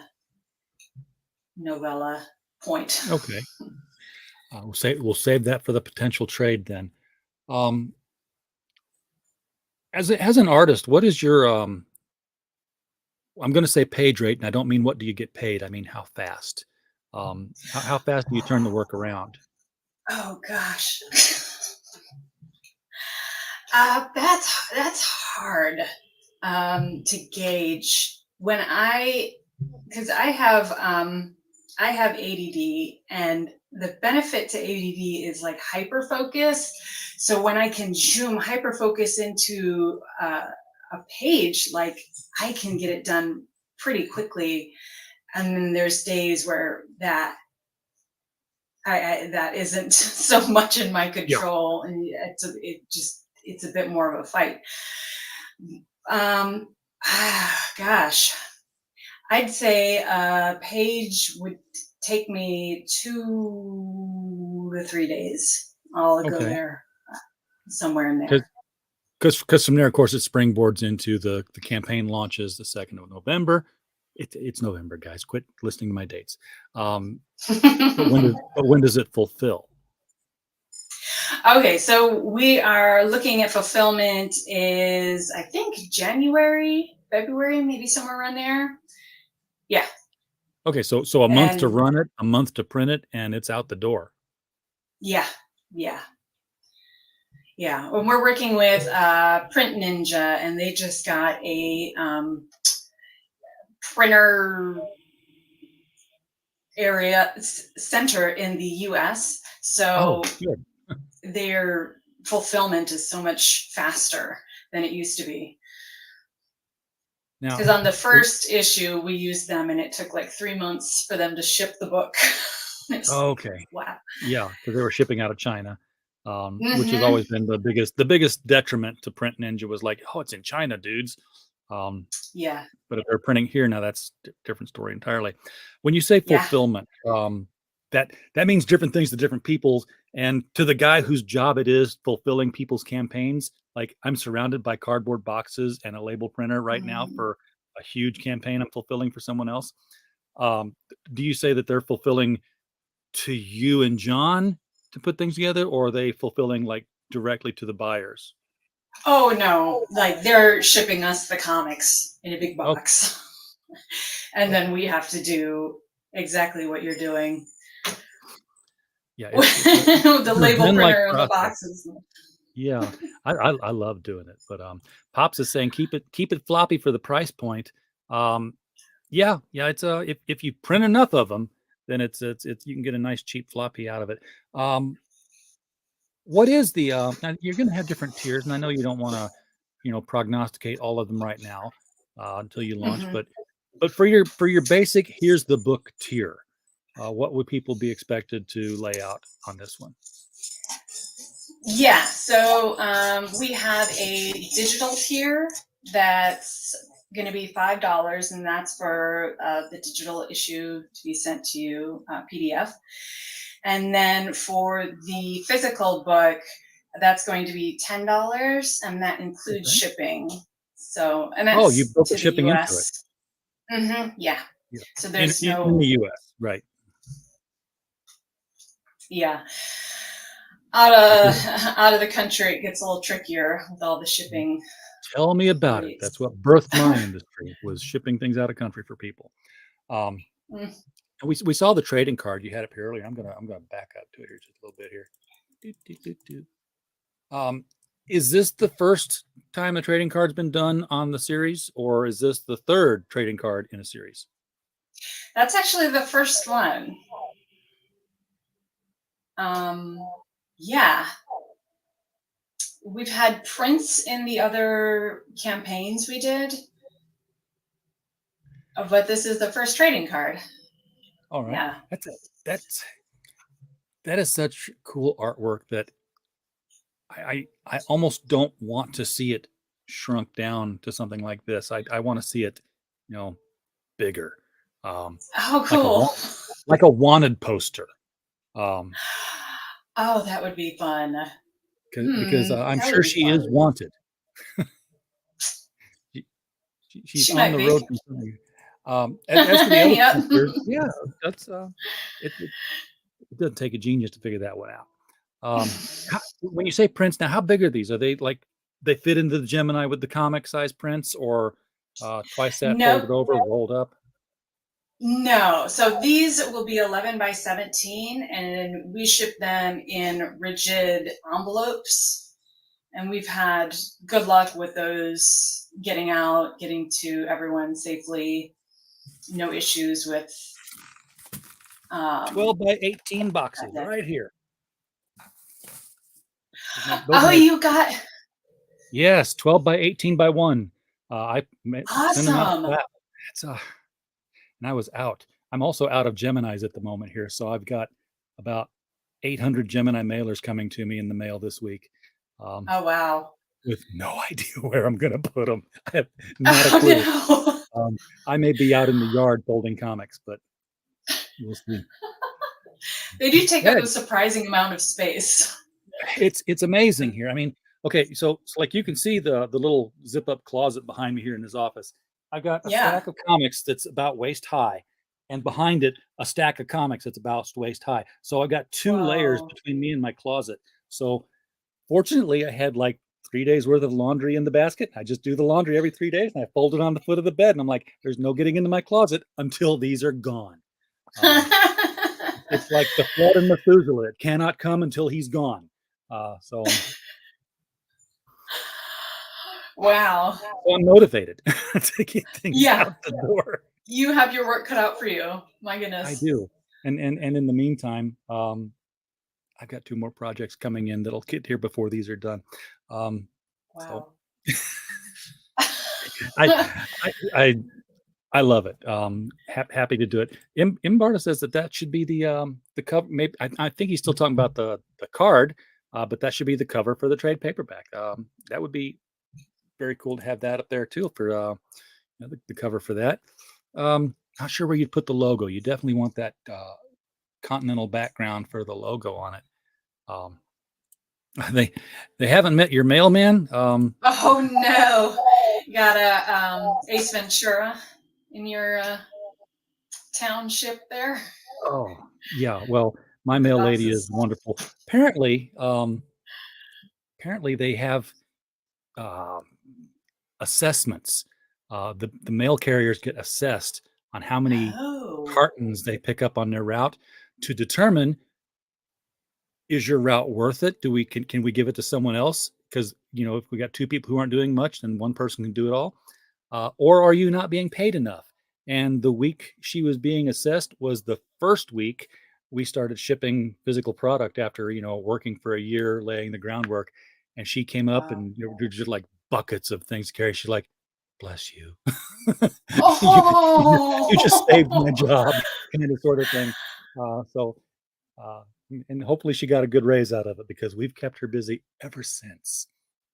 Speaker 6: novella point.
Speaker 5: Okay. We'll save that for the potential trade then. As an artist, what is your I'm going to say page rate, and I don't mean what do you get paid. I mean how fast. How fast do you turn the work around?
Speaker 6: Oh gosh. That's hard to gauge when because I have ADD, and the benefit to ADD is like hyper focus. So when I can zoom hyper focus into a page, like I can get it done pretty quickly. And then there's days where that that isn't so much in my control, and it's a bit more of a fight. Gosh, I'd say a page would take me 2 to 3 days. I'll go
Speaker 5: Okay.
Speaker 6: there somewhere in there.
Speaker 5: Because from there, of course, it springboards into the campaign launches the 2nd of November. It's November, guys. Quit listening to my dates. But when does it fulfill?
Speaker 6: Okay, so we are looking at fulfillment is, I think, January, February, maybe somewhere around there. Yeah.
Speaker 5: Okay, so a month to
Speaker 6: And
Speaker 5: run it, a month to print it, and it's out the door.
Speaker 6: yeah, yeah, yeah. When we're working with Print Ninja, and they just got a printer area center in the U.S. So
Speaker 5: Good.
Speaker 6: their fulfillment is so much faster than it used to be.
Speaker 5: Now,
Speaker 6: Because on the first issue, we used them, and it took like 3 months for them to ship the book.
Speaker 5: okay,
Speaker 6: Wow.
Speaker 5: yeah, because they were shipping out of China, which has
Speaker 6: Mhm.
Speaker 5: always been the biggest detriment to Print Ninja was like, oh, it's in China, dudes.
Speaker 6: Yeah.
Speaker 5: But if they're printing here now, that's a different story entirely. When you say
Speaker 6: Yeah.
Speaker 5: fulfillment, that means different things to different people. And to the guy whose job it is fulfilling people's campaigns, like I'm surrounded by cardboard boxes and a label printer right now
Speaker 6: Mm.
Speaker 5: for a huge campaign I'm fulfilling for someone else. Do you say that they're fulfilling to you and John to put things together, or are they fulfilling like directly to the buyers?
Speaker 6: Oh no, like they're shipping us the comics in a big
Speaker 5: Oh,
Speaker 6: box. And then we have to do exactly what you're doing.
Speaker 5: yeah,
Speaker 6: With
Speaker 5: it's
Speaker 6: the
Speaker 5: a
Speaker 6: label
Speaker 5: zen-like
Speaker 6: printer and the
Speaker 5: process.
Speaker 6: boxes.
Speaker 5: Yeah, I love doing it, but Pops is saying keep it floppy for the price point. Um, yeah, it's if you print enough of them, then it's you can get a nice cheap floppy out of it. What is the now you're going to have different tiers, and I know you don't want to prognosticate all of them right now until you launch,
Speaker 6: Mhm.
Speaker 5: but for your basic, here's the book tier. What would people be expected to lay out on this one?
Speaker 6: Yeah, so we have a digital tier that's going to be $5, and that's for the digital issue to be sent to you, PDF. And then for the physical book, that's going to be $10, and that includes
Speaker 5: Okay.
Speaker 6: shipping. So, and
Speaker 5: Oh, you
Speaker 6: that's
Speaker 5: built
Speaker 6: to
Speaker 5: the
Speaker 6: the
Speaker 5: shipping into it.
Speaker 6: US. Yeah.
Speaker 5: Yeah.
Speaker 6: So
Speaker 5: In
Speaker 6: there's
Speaker 5: in the
Speaker 6: no,
Speaker 5: US, right.
Speaker 6: yeah. Out of the country, it gets a little trickier with all the shipping
Speaker 5: Tell me about it.
Speaker 6: rates.
Speaker 5: That's what birthed my industry was shipping things out of country for people. Um,
Speaker 6: Mm.
Speaker 5: and we saw the trading card. You had up here earlier. I'm gonna back up to it here just a little bit here. Doo, doo, doo, doo. Is this the first time a trading card's been done on the series, or is this the third trading card in a series?
Speaker 6: That's actually the first one. Um, yeah, we've had prints in the other campaigns we did, but this is the first trading card.
Speaker 5: All right.
Speaker 6: Yeah.
Speaker 5: That is such cool artwork that I almost don't want to see it shrunk down to something like this. I want to see it, bigger,
Speaker 6: Oh,
Speaker 5: like
Speaker 6: cool.
Speaker 5: like a wanted poster.
Speaker 6: Oh, that would be fun.
Speaker 5: Because I'm
Speaker 6: That
Speaker 5: sure
Speaker 6: would be
Speaker 5: she
Speaker 6: fun.
Speaker 5: is wanted. She's
Speaker 6: She
Speaker 5: on
Speaker 6: might
Speaker 5: the
Speaker 6: be.
Speaker 5: road. As for the other
Speaker 6: Yep.
Speaker 5: pictures, yeah, that's it doesn't take a genius to figure that one out. When you say prints, now how big are these? Are they like they fit into the Gemini with the comic size prints, or twice that
Speaker 6: Nope.
Speaker 5: folded over, rolled up?
Speaker 6: No. So these will be 11 by 17, and we ship them in rigid envelopes. and we've had good luck with those getting out, getting to everyone safely. No issues with
Speaker 5: 12 by 18 boxes
Speaker 6: that.
Speaker 5: right here.
Speaker 6: Oh, you got
Speaker 5: Yes, 12 by 18 by 1. I sent them out.
Speaker 6: awesome.
Speaker 5: That's and I was out. I'm also out of Geminis at the moment here, so I've got about 800 Gemini mailers coming to me in the mail this week.
Speaker 6: Oh wow.
Speaker 5: With no idea where I'm going to put them. I have not a
Speaker 6: Oh
Speaker 5: clue.
Speaker 6: no.
Speaker 5: I may be out in the yard folding comics, but we'll see.
Speaker 6: They do take up
Speaker 5: Good.
Speaker 6: a surprising amount of space.
Speaker 5: It's amazing here. I mean, okay, so like you can see the little zip up closet behind me here in this office. I've got a
Speaker 6: Yeah.
Speaker 5: stack of comics that's about waist high, and behind it a stack of comics that's about waist high. So I've got 2 layers
Speaker 6: Wow.
Speaker 5: between me and my closet. So fortunately, I had like 3 days worth of laundry in the basket. I just do the laundry every 3 days, and I fold it on the foot of the bed. And I'm like, there's no getting into my closet until these are gone. It's like the flood in Methuselah. It cannot come until he's gone. So
Speaker 6: Wow.
Speaker 5: I'm motivated to get things
Speaker 6: Yeah.
Speaker 5: out the door.
Speaker 6: You have your work cut out for you. My
Speaker 5: I
Speaker 6: goodness.
Speaker 5: do. And in the meantime, I've got 2 more projects coming in that'll get here before these are done.
Speaker 6: Wow.
Speaker 5: I love it. Happy to do it. Imbarta says that should be the cover. Maybe I think he's still talking about the card, but that should be the cover for the trade paperback. That would be very cool to have that up there too for the cover for that. Not sure where you'd put the logo. You definitely want that continental background for the logo on it. They haven't met your mailman.
Speaker 6: Oh no. You got a Ace Ventura in your township there?
Speaker 5: Oh yeah. Well, my mail lady is wonderful. Apparently they have assessments. The mail carriers get assessed on how many
Speaker 6: Oh.
Speaker 5: cartons they pick up on their route to determine, is your route worth it? Can we give it to someone else? Because if we got 2 people who aren't doing much, then one person can do it all. Or are you not being paid enough? And the week she was being assessed was the first week we started shipping physical product after working for a year, laying the groundwork. And she came up and there's just like buckets of things to carry. She's like, bless you.
Speaker 6: Oh.
Speaker 5: you just saved my job, kind of sort of thing. And hopefully she got a good raise out of it because we've kept her busy ever since.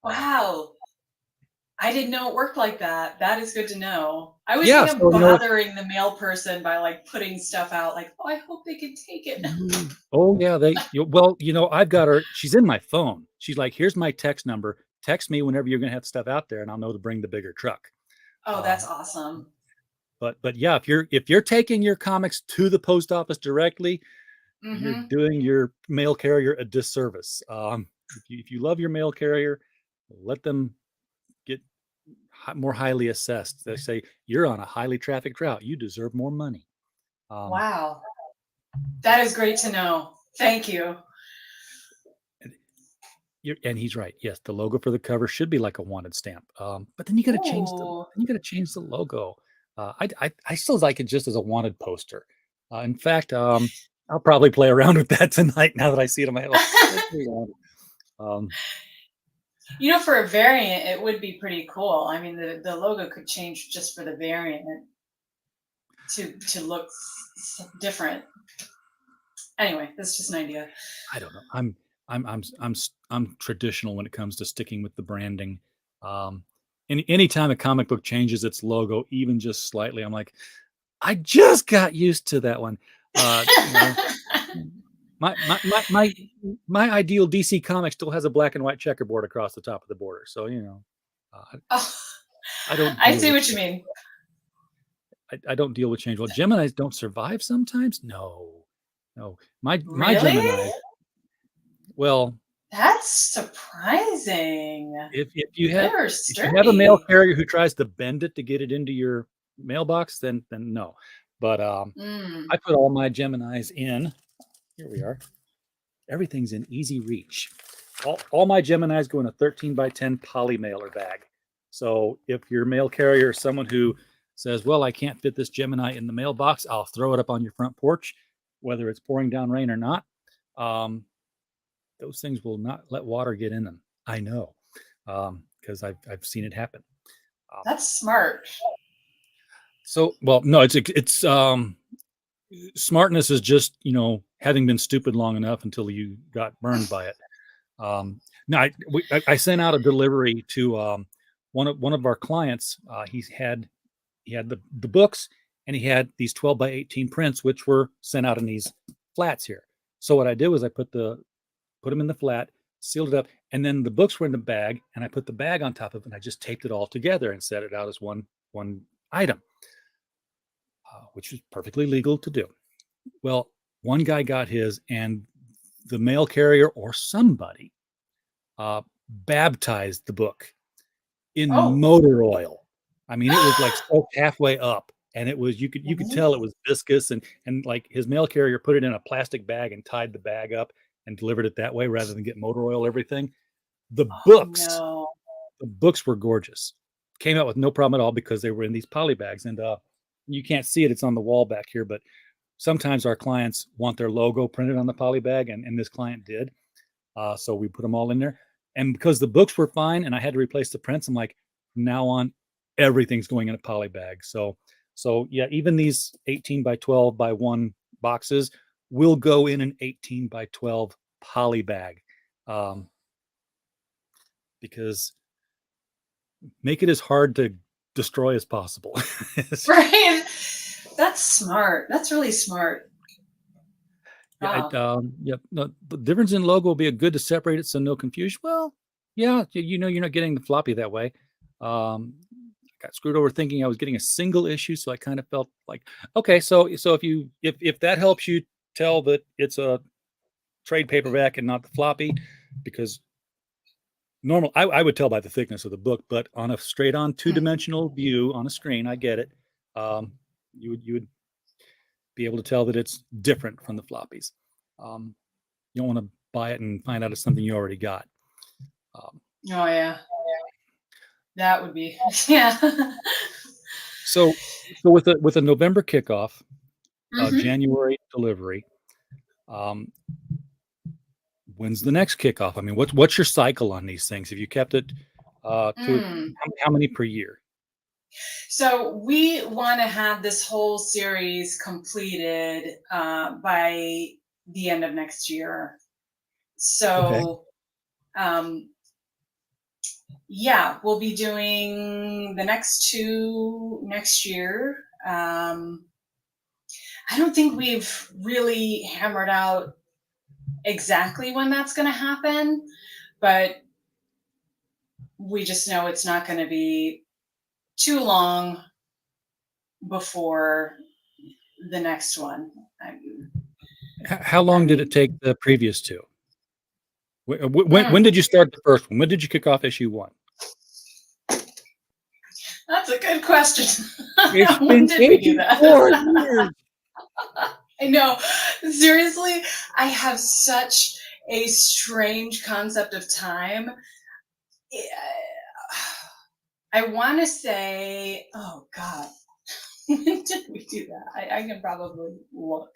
Speaker 6: Wow. I didn't know it worked like that. That is good to know. I was
Speaker 5: Yeah,
Speaker 6: kind
Speaker 5: so,
Speaker 6: of bothering the mail person by like putting stuff out like, oh, I hope they can take it.
Speaker 5: Oh yeah, I've got her. She's in my phone. She's like, here's my text number. Text me whenever you're gonna have stuff out there, and I'll know to bring the bigger truck.
Speaker 6: Oh, that's awesome.
Speaker 5: But yeah, if you're taking your comics to the post office directly,
Speaker 6: Mm-hmm.
Speaker 5: you're doing your mail carrier a disservice. If you love your mail carrier, let them get more highly assessed. They say you're on a highly trafficked route. You deserve more money.
Speaker 6: Wow. That is great to know. Thank you.
Speaker 5: And he's right. Yes, the logo for the cover should be like a wanted stamp. But then you got to change the logo. I still like it just as a wanted poster. In fact, I'll probably play around with that tonight now that I see it in my head.
Speaker 6: For a variant, it would be pretty cool. I mean, the logo could change just for the variant to look different. Anyway, that's just an idea.
Speaker 5: I don't know. I'm traditional when it comes to sticking with the branding. Anytime a comic book changes its logo, even just slightly, I'm like, I just got used to that one. My ideal DC comic still has a black and white checkerboard across the top of the border. So I don't.
Speaker 6: I see what you mean.
Speaker 5: I don't deal with change. Well, Geminis don't survive sometimes. No. My
Speaker 6: Really?
Speaker 5: Gemini. Well,
Speaker 6: That's surprising.
Speaker 5: if you have
Speaker 6: They're
Speaker 5: if you have a
Speaker 6: sturdy.
Speaker 5: mail carrier who tries to bend it to get it into your mailbox, then no. But I put all my Geminis in. Here we are. Everything's in easy reach. all my Geminis go in a 13 by 10 poly mailer bag. So if your mail carrier is someone who says, well, I can't fit this Gemini in the mailbox, I'll throw it up on your front porch, whether it's pouring down rain or not. Those things will not let water get in them. I know, because I've seen it happen.
Speaker 6: That's smart.
Speaker 5: So, well, no, it's smartness is just, having been stupid long enough until you got burned by it. Now I sent out a delivery to one of our clients. He had the books, and he had these 12 by 18 prints, which were sent out in these flats here. So what I did was I put them in the flat, sealed it up, and then the books were in the bag, and I put the bag on top of it, and I just taped it all together and set it out as one item, which is perfectly legal to do. Well, one guy got his, and the mail carrier or somebody baptized the book in motor oil. I mean, it was like soaked halfway up, and it was you could tell it was viscous, and like his mail carrier put it in a plastic bag and tied the bag up and delivered it that way rather than get motor oil everything. The books were gorgeous. Came out with no problem at all because they were in these poly bags, and you can't see it. It's on the wall back here, but sometimes our clients want their logo printed on the poly bag, and this client did. So we put them all in there. And because the books were fine and I had to replace the prints, I'm like, from now on, everything's going in a poly bag. So yeah, even these 18 by 12 by 1 boxes will go in an 18 by 12 poly bag. Because make it as hard to destroy as possible.
Speaker 6: Right. That's smart. That's really smart.
Speaker 5: Yeah,
Speaker 6: Wow.
Speaker 5: no, the difference in logo will be good to separate it so no confusion. Well, yeah, you're not getting the floppy that way. I got screwed over thinking I was getting a single issue, so I kind of felt like, okay, so if that helps you tell that it's a trade paperback and not the floppy, because I would tell by the thickness of the book, but on a straight on 2-dimensional view on a screen, I get it. You would be able to tell that it's different from the floppies. You don't want to buy it and find out it's something you already got.
Speaker 6: Oh yeah, that would be yeah.
Speaker 5: So with a November kickoff, January delivery, when's the next kickoff? I mean, what's your cycle on these things? Have you kept it to how many per year?
Speaker 6: So we want to have this whole series completed by the end of next year. So, yeah, we'll be doing the next 2 next year. I don't think we've really hammered out exactly when that's going to happen, but we just know it's not going to be too long before the next one.
Speaker 5: How long did it take the previous two? When did you start the first one? When did you kick off issue 1?
Speaker 6: That's a good question.
Speaker 5: It's
Speaker 6: When
Speaker 5: been
Speaker 6: did we do that?
Speaker 5: 84 years.
Speaker 6: I know. Seriously, I have such a strange concept of time. I want to say, oh God, when did we do that? I can probably look.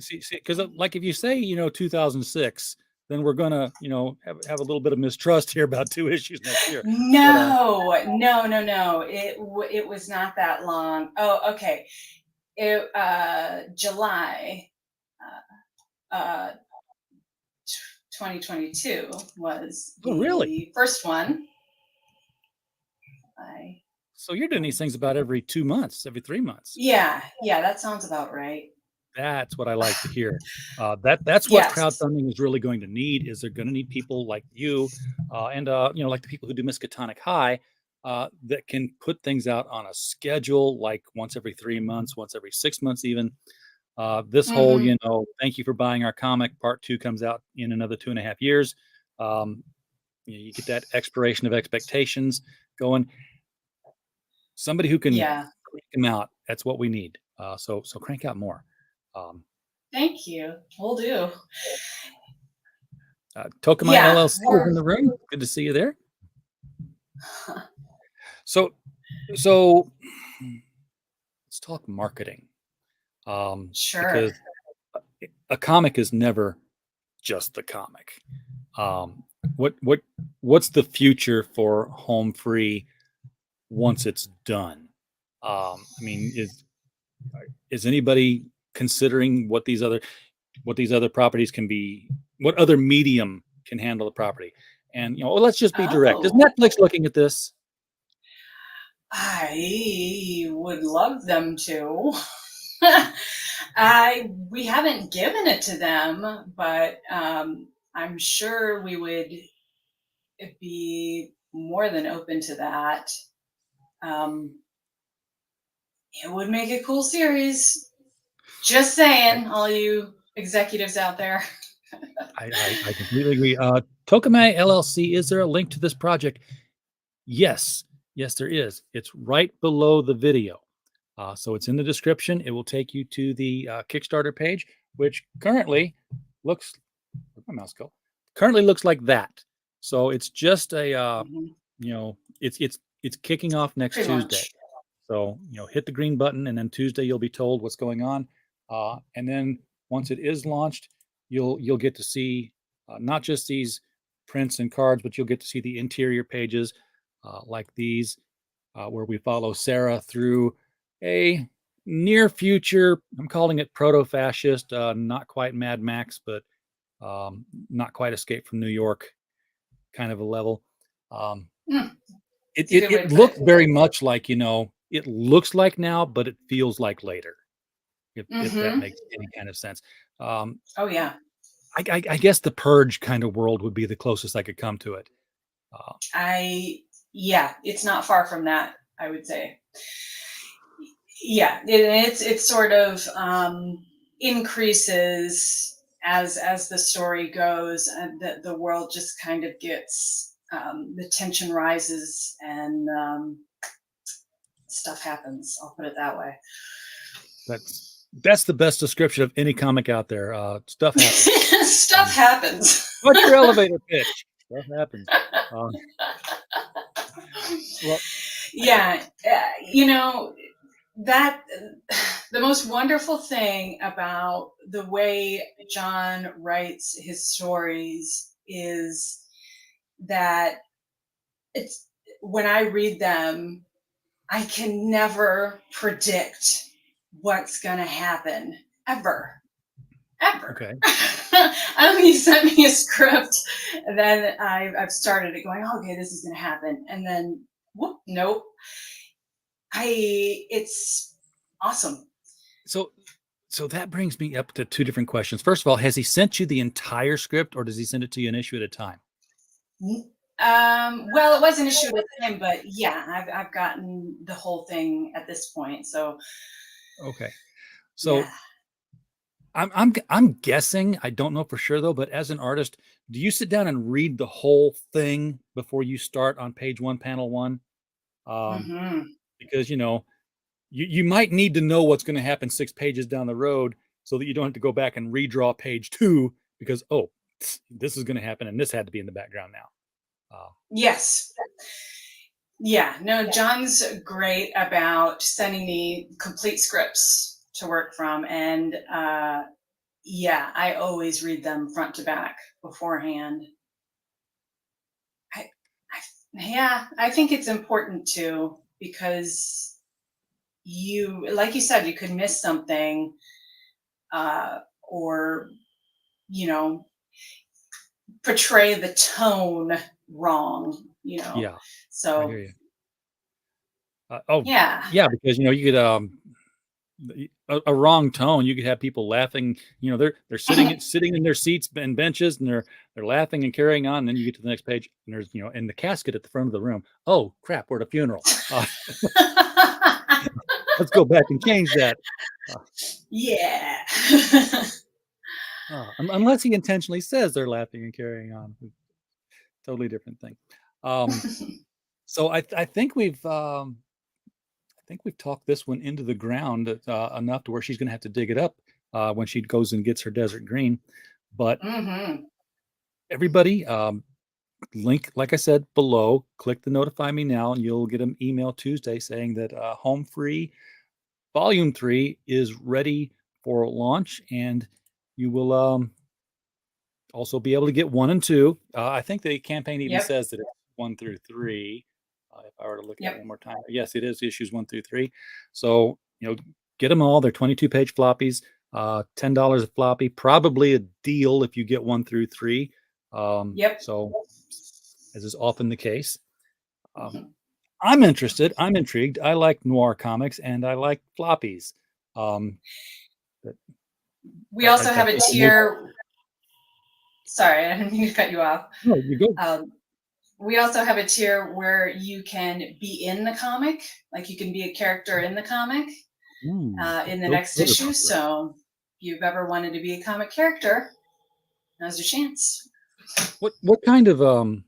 Speaker 5: See, because like if you say 2006, then we're gonna have a little bit of mistrust here about 2 issues next year.
Speaker 6: No. It was not that long. Oh, okay. July 2022 was the first one.
Speaker 5: So you're doing these things about every 2 months, every 3 months.
Speaker 6: Yeah, that sounds about right.
Speaker 5: That's what I like to hear. That's what crowdfunding is really going to need. Is they're going to need people like you, and like the people who do Miskatonic High, that can put things out on a schedule, like once every 3 months, once every 6 months, even. This whole, thank you for buying our comic. Part 2 comes out in another 2.5 years. You get that expiration of expectations going. Somebody who can crank them out. That's what we need. So crank out more.
Speaker 6: Thank you. We'll do.
Speaker 5: Tokamai
Speaker 6: Yeah,
Speaker 5: LLC is in the room. Good to see you there. So let's talk marketing.
Speaker 6: Sure.
Speaker 5: Because a comic is never just the comic. What's the future for Home Free once it's done? I mean, is anybody considering what these other properties can be? What other medium can handle the property? And let's just be direct. Is
Speaker 6: Oh.
Speaker 5: Netflix looking at this?
Speaker 6: I would love them to. We haven't given it to them, but I'm sure we would be more than open to that. It would make a cool series. Just saying, all you executives out there.
Speaker 5: I completely agree. Tokamai LLC, is there a link to this project? Yes, there is. It's right below the video. So it's in the description. It will take you to the Kickstarter page, which currently looks, where'd my mouse go? Currently looks like that. So it's just a, it's kicking off next
Speaker 6: Pretty
Speaker 5: Tuesday.
Speaker 6: much.
Speaker 5: So, hit the green button, and then Tuesday you'll be told what's going on. And then once it is launched, you'll get to see not just these prints and cards, but you'll get to see the interior pages like these, where we follow Sarah through a near future, I'm calling it proto-fascist, not quite Mad Max, but not quite Escape from New York kind of a level. It looked very much like, it looks like now, but it feels like later, if that makes any kind of sense.
Speaker 6: Oh, yeah.
Speaker 5: I guess the Purge kind of world would be the closest I could come to it.
Speaker 6: Yeah, it's not far from that, I would say. Yeah, it's sort of increases as the story goes, and the world just kind of gets, the tension rises, and stuff happens. I'll put it that way.
Speaker 5: That's the best description of any comic out there. Stuff happens.
Speaker 6: Stuff happens.
Speaker 5: What's your elevator pitch? Stuff happens. Well,
Speaker 6: yeah, that the most wonderful thing about the way John writes his stories is that it's, when I read them, I can never predict what's going to happen ever.
Speaker 5: Okay.
Speaker 6: I mean, you sent me a script, and then I've started it going, okay, this is going to happen, and then whoop, nope. It's awesome.
Speaker 5: So that brings me up to two different questions. First of all, has he sent you the entire script, or does he send it to you an issue at a time?
Speaker 6: Well, it was an issue at the time, but yeah, I've gotten the whole thing at this point. So
Speaker 5: okay. So
Speaker 6: yeah.
Speaker 5: I'm guessing, I don't know for sure though, but as an artist, do you sit down and read the whole thing before you start on page 1, panel 1? Because you might need to know what's going to happen 6 pages down the road, so that you don't have to go back and redraw page 2 because, oh, this is going to happen and this had to be in the background now.
Speaker 6: Yes. Yeah. No, John's great about sending me complete scripts to work from, and yeah, I always read them front to back beforehand. I think it's important too, because like you said, you could miss something, or portray the tone wrong.
Speaker 5: Yeah.
Speaker 6: So
Speaker 5: I hear you.
Speaker 6: yeah,
Speaker 5: because you could a wrong tone, you could have people laughing. They're sitting in their seats and benches, and they're laughing and carrying on. And then you get to the next page, and there's in the casket at the front of the room. Oh crap, we're at a funeral. Let's go back and change that.
Speaker 6: Yeah.
Speaker 5: Unless he intentionally says they're laughing and carrying on. Totally different thing. So I think we've talked this one into the ground enough to where she's going to have to dig it up when she goes and gets her desert green. But everybody, link, like I said, below, click the notify me now, and you'll get an email Tuesday saying that Home Free Volume 3 is ready for launch, and you will also be able to get 1 and 2. I think the campaign even
Speaker 6: Yep.
Speaker 5: says that it's 1 through 3. If I were to look at it
Speaker 6: Yep.
Speaker 5: one more time, yes, it is issues 1 through 3. So, get them all. They're 22-page floppies, $10 a floppy, probably a deal if you get 1 through 3.
Speaker 6: Yep.
Speaker 5: So, as is often the case,
Speaker 6: Mhm.
Speaker 5: I'm interested. I'm intrigued. I like noir comics and I like floppies.
Speaker 6: We also
Speaker 5: I
Speaker 6: have a
Speaker 5: think
Speaker 6: tier. Sorry, I didn't mean to cut you off.
Speaker 5: No, you go.
Speaker 6: We also have a tier where you can be in the comic, like you can be a character in the comic in the
Speaker 5: Those-
Speaker 6: next
Speaker 5: those are
Speaker 6: issue.
Speaker 5: popular.
Speaker 6: So if you've ever wanted to be a comic character, now's your chance.
Speaker 5: What kind of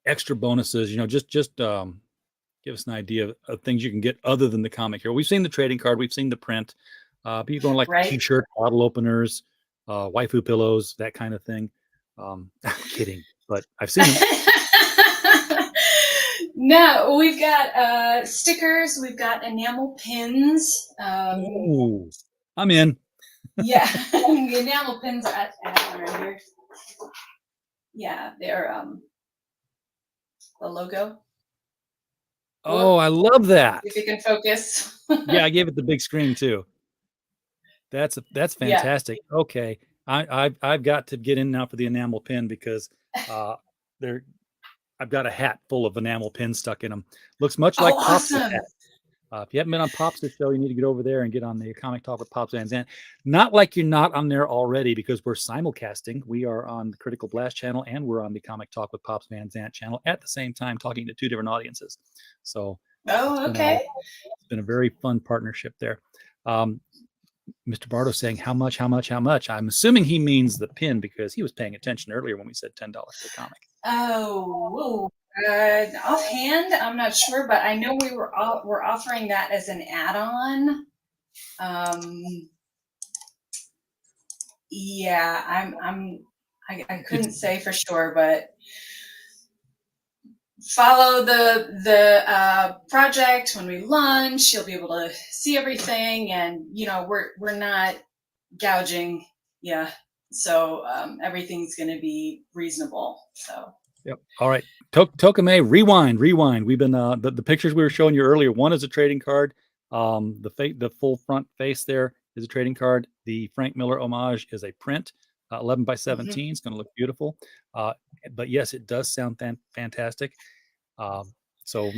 Speaker 5: extra bonuses? Just give us an idea of things you can get other than the comic here. We've seen the trading card, we've seen the print. People don't like
Speaker 6: Right.
Speaker 5: T-shirt, bottle openers, waifu pillows, that kind of thing. I'm kidding, but I've seen them.
Speaker 6: No, we've got stickers, we've got enamel pins.
Speaker 5: Ooh, I'm in.
Speaker 6: Yeah, the enamel pins are right here. Yeah, they're the logo.
Speaker 5: Oh, I love that.
Speaker 6: If you can focus.
Speaker 5: Yeah, I gave it the big screen too. That's
Speaker 6: Yeah.
Speaker 5: fantastic. Okay, I've got to get in now for the enamel pin because I've got a hat full of enamel pins stuck in them. Looks much like Pops'
Speaker 6: awesome.
Speaker 5: hat. If you haven't been on Pops' show, you need to get over there and get on the Comic Talk with Pops Van Zandt. Not like you're not on there already, because we're simulcasting. We are on the Critical Blast channel and we're on the Comic Talk with Pops Van Zandt channel at the same time, talking to 2 different audiences. So
Speaker 6: Oh, okay.
Speaker 5: it's been a very fun partnership there. Mr. Bardo saying how much? I'm assuming he means the pin because he was paying attention earlier when we said $10 for the comic.
Speaker 6: Oh, offhand, I'm not sure, but I know we're offering that as an add-on. Yeah, I couldn't say for sure, but follow the project when we launch. You'll be able to see everything, and we're not gouging. Yeah, so everything's going to be reasonable. So.
Speaker 5: Yep. All right. Tokame, rewind. We've been the pictures we were showing you earlier. One is a trading card. The full front face there is a trading card. The Frank Miller homage is a print, 11 by 17. It's going to look beautiful. But yes, it does sound fantastic. So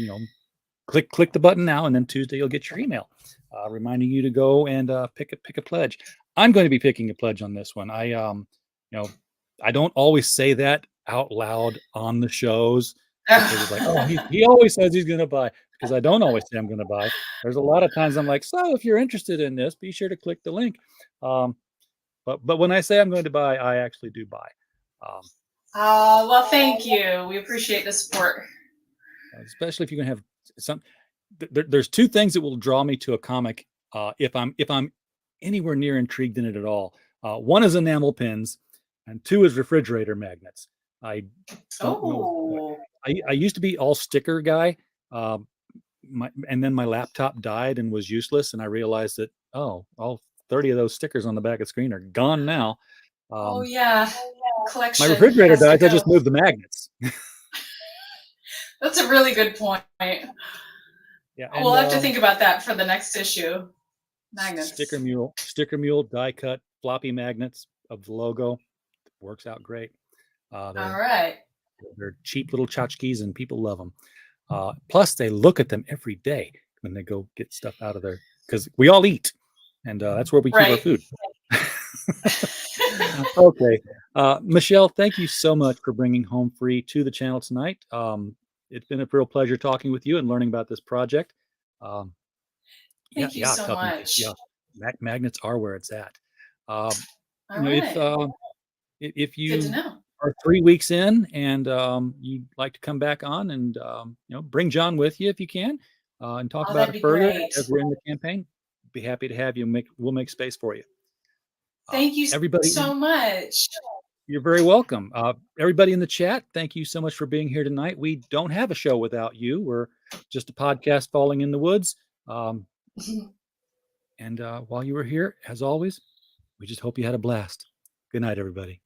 Speaker 5: click the button now, and then Tuesday you'll get your email reminding you to go and pick a pledge. I'm going to be picking a pledge on this one. I don't always say that out loud on the shows. It's like, oh, he always says he's going to buy, because I don't always say I'm going to buy. There's a lot of times I'm like, so if you're interested in this, be sure to click the link. But when I say I'm going to buy, I actually do buy.
Speaker 6: Well, thank you. We appreciate the support.
Speaker 5: Especially if you're going to have some. There's 2 things that will draw me to a comic if I'm anywhere near intrigued in it at all. One is enamel pins, and 2 is refrigerator magnets. I don't know. I used to be all sticker guy, and then my laptop died and was useless, and I realized that all 30 of those stickers on the back of the screen are gone now.
Speaker 6: Yeah, collection.
Speaker 5: My refrigerator died. I just moved the magnets.
Speaker 6: That's a really good point.
Speaker 5: Yeah,
Speaker 6: we'll have to think about that for the next issue. Magnets.
Speaker 5: Sticker mule die cut floppy magnets of the logo. Works out great.
Speaker 6: All right.
Speaker 5: They're cheap little tchotchkes, and people love them. Plus, they look at them every day when they go get stuff out of there, because we all eat, and that's where we keep our food. Okay, Michelle, thank you so much for bringing Home Free to the channel tonight. It's been a real pleasure talking with you and learning about this project.
Speaker 6: Thank you so much.
Speaker 5: Yeah, magnets are where it's at.
Speaker 6: All right.
Speaker 5: If you
Speaker 6: Good to know.
Speaker 5: are 3 weeks in and you'd like to come back on and bring John with you if you can, and talk about it further as we're in the campaign, be happy to have you. We'll make space for you.
Speaker 6: Thank you
Speaker 5: everybody
Speaker 6: so much.
Speaker 5: You're very welcome. Everybody in the chat, thank you so much for being here tonight. We don't have a show without you. We're just a podcast falling in the woods. And while you were here, as always, we just hope you had a blast. Good night, everybody.